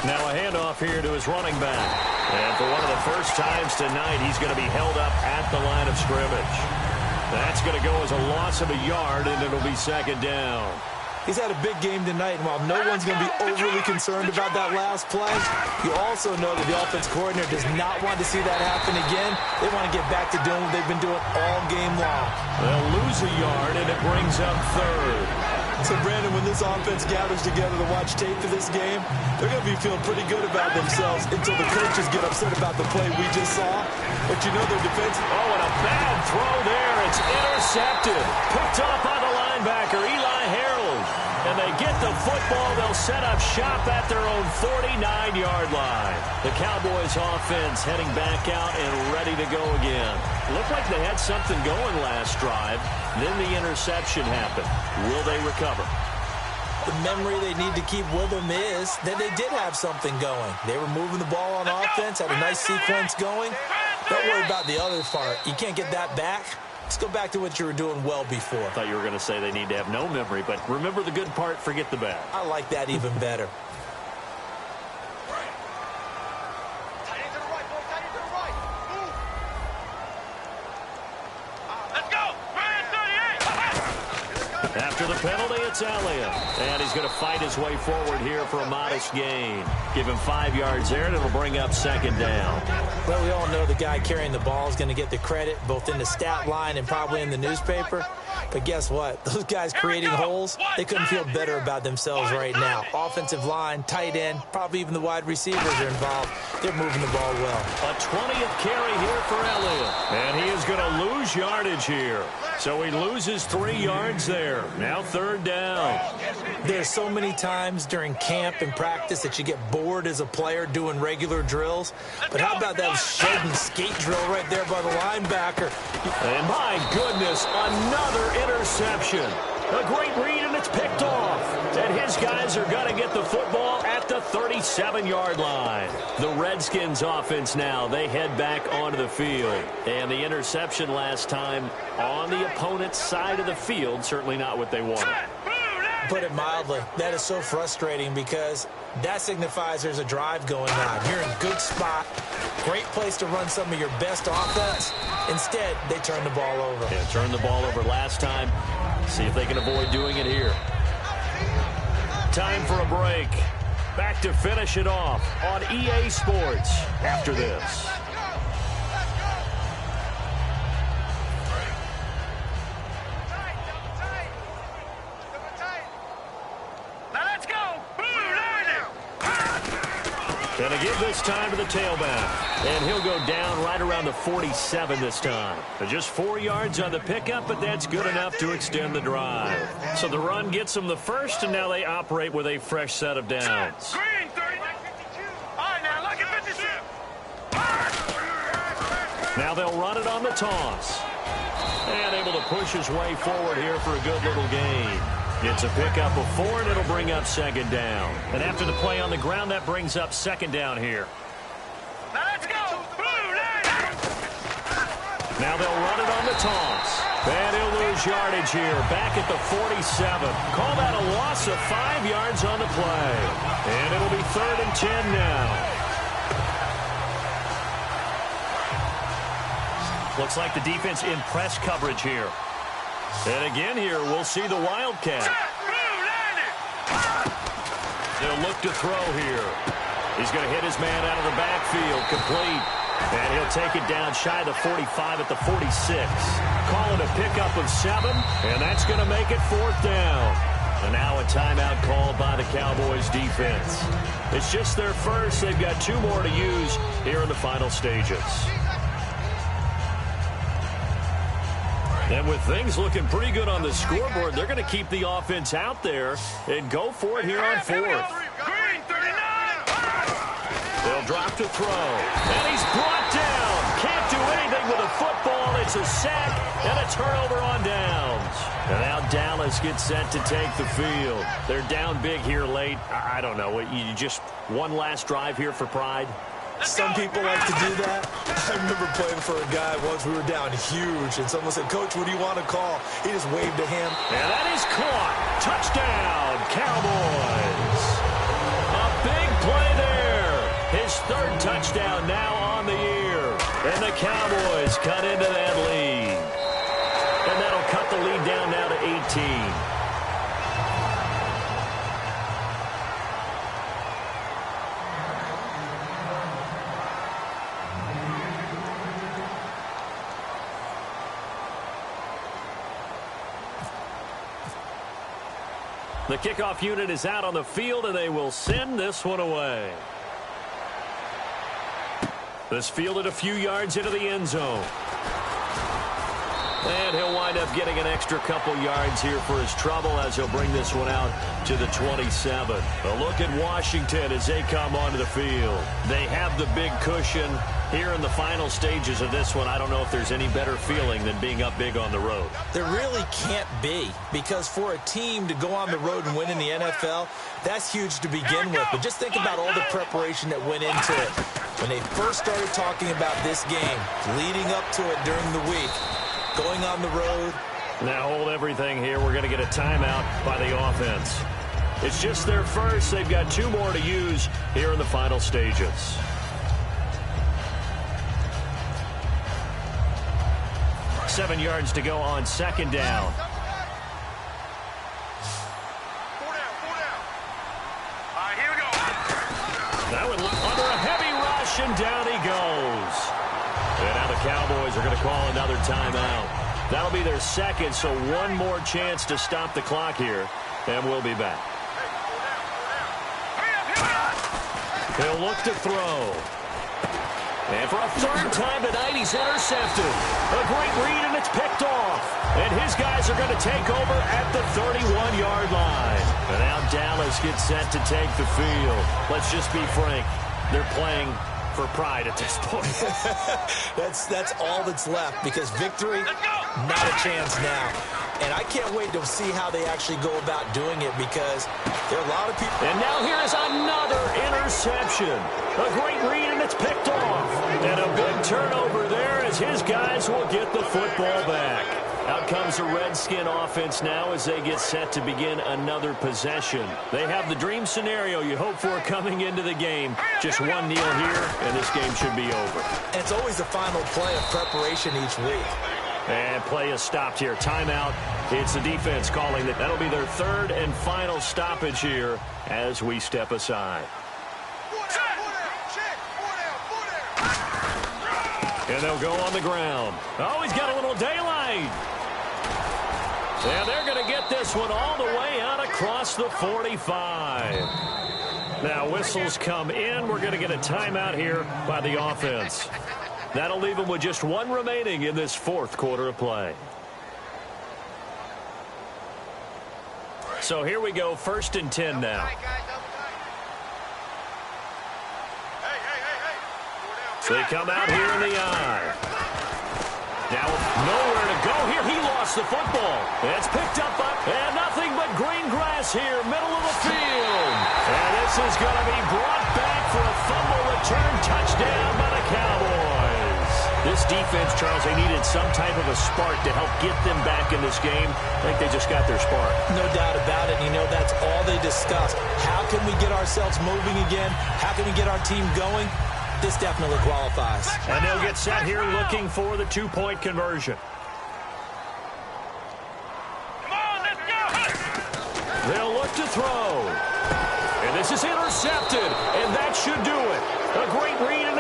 Now a handoff here to his running back. And for one of the first times tonight, he's going to be held up at the line of scrimmage. That's going to go as a loss of a yard, and it'll be 2nd down. He's had a big game tonight, and while no one's going to be overly concerned about that last play, you also know that the offense coordinator does not want to see that happen again. They want to get back to doing what they've been doing all game long. They'll lose a yard, and it brings up 3rd. So, Brandon, when this offense gathers together to watch tape for this game, they're going to be feeling pretty good about themselves until the coaches get upset about the play we just saw. But you know their defense. Oh, and a bad throw there. It's intercepted. Picked up by the linebacker, Eli Harold. And they get the football. They'll set up shop at their own 49-yard line. The Cowboys offense heading back out and ready to go again. Looked like they had something going last drive. Then the interception happened. Will they recover? The memory they need to keep with them is that they did have something going. They were moving the ball on offense, had a nice sequence going. Don't worry about the other part. You can't get that back. Let's go back to what you were doing well before. I thought you were going to say they need to have no memory, but remember the good part, forget the bad. I like that even better. After the penalty, it's Elliott. And he's going to fight his way forward here for a modest gain. Give him 5 yards there, and it'll bring up 2nd down. Well, we all know the guy carrying the ball is going to get the credit, both in the stat line and probably in the newspaper. But guess what? Those guys creating holes, they couldn't feel better about themselves right now. Offensive line, tight end, probably even the wide receivers are involved. They're moving the ball well. A 20th carry here for Elliott. And he is going to lose yardage here. So he loses 3 yards there. Now 3rd down. There's so many times during camp and practice that you get bored as a player doing regular drills. But how about that shed and skate drill right there by the linebacker? And my goodness, another interception. A great read, and it's picked off. And his guys are going to get the football at the 37-yard line. The Redskins offense now, they head back onto the field. And the interception last time on the opponent's side of the field, certainly not what they wanted. Put it mildly, that is so frustrating because that signifies there's a drive going on. You're in a good spot, great place to run some of your best offense. Instead, they turn the ball over. Yeah, turned the ball over last time. See if they can avoid doing it here. Time for a break. Back to finish it off on EA Sports after this. Going to give this time to the tailback. And he'll go down right around the 47 this time. Just 4 yards on the pickup, but that's good enough to extend the drive. So the run gets them the first, and now they operate with a fresh set of downs. Green, 30. All right, now look at 52. Now they'll run it on the toss. And able to push his way forward here for a good little gain. It's a pickup of 4, and it'll bring up 2nd down. And after the play on the ground, that brings up 2nd down here. Now let's go. Blue line. Now they'll run it on the toss. And he'll lose yardage here, back at the 47. Call that a loss of 5 yards on the play. And it'll be 3rd and 10 now. Looks like the defense in press coverage here. And again here, we'll see the Wildcat. They'll look to throw here. He's going to hit his man out of the backfield, complete. And he'll take it down shy of the 45 at the 46. Call it a pickup of 7, and that's going to make it 4th down. And now a timeout called by the Cowboys defense. It's just their first. They've got 2 more to use here in the final stages. And with things looking pretty good on the scoreboard, they're going to keep the offense out there and go for it here on 4th. They'll drop to throw. And he's brought down. Can't do anything with a football. It's a sack and a turnover on downs. And now Dallas gets set to take the field. They're down big here late. I don't know. You just one last drive here for pride? Some people like to do that. I remember playing for a guy once. We were down huge, and someone said, "Coach, what do you want to call?" He just waved to him. And that is caught. Touchdown, Cowboys. A big play there. His 3rd touchdown now on the year. And the Cowboys cut into that lead. And that'll cut the lead down now to 18. The kickoff unit is out on the field, and they will send this one away. This fielded a few yards into the end zone. And he'll wind up getting an extra couple yards here for his trouble as he'll bring this one out to the 27. A look at Washington as they come onto the field. They have the big cushion here in the final stages of this one. I don't know if there's any better feeling than being up big on the road. There really can't be, because for a team to go on the road and win in the NFL, that's huge to begin with. But just think about all the preparation that went into it. When they first started talking about this game, leading up to it during the week, going on the road. Now hold everything here. We're going to get a timeout by the offense. It's just their first. They've got 2 more to use here in the final stages. Seven yards to go on 2nd down. Here we go. That would look under a heavy rush, and down he goes. And now the Cowboys are going to call another timeout. That'll be their 2nd, so 1 more chance to stop the clock here, and we'll be back. He'll look to throw. And for a 3rd time tonight, he's intercepted. A great read, and it's picked off. And his guys are going to take over at the 31-yard line. And now Dallas gets set to take the field. Let's just be frank. They're playing for pride at this point. That's all that's left, because victory, not a chance now. And I can't wait to see how they actually go about doing it, because there are a lot of people. And now here is another interception. A great read, and it's picked off. And a big turnover there as his guys will get the football back. Out comes the Redskin offense now as they get set to begin another possession. They have the dream scenario you hope for coming into the game. Just 1 kneel here, and this game should be over. And it's always the final play of preparation each week. And play is stopped here. Timeout. It's the defense calling that. That'll be their 3rd and final stoppage here as we step aside. And they'll go on the ground. Oh, he's got a little daylight. And they're going to get this one all the way out across the 45. Now whistles come in. We're going to get a timeout here by the offense. That'll leave them with just 1 remaining in this 4th quarter of play. So here we go, 1st and 10 now. So they come out here in the eye. Now nowhere to go here. He lost the football. It's picked up by, and nothing but green grass here, middle of the field. And this is going to be brought back for a fumble return touchdown by the Cowboys. This defense, Charles, they needed some type of a spark to help get them back in this game. I think they just got their spark. No doubt about it. You know, that's all they discussed. How can we get ourselves moving again? How can we get our team going? This definitely qualifies. And they'll get set here looking for the 2-point conversion. left to throw. And this is intercepted, and that should do it. A great read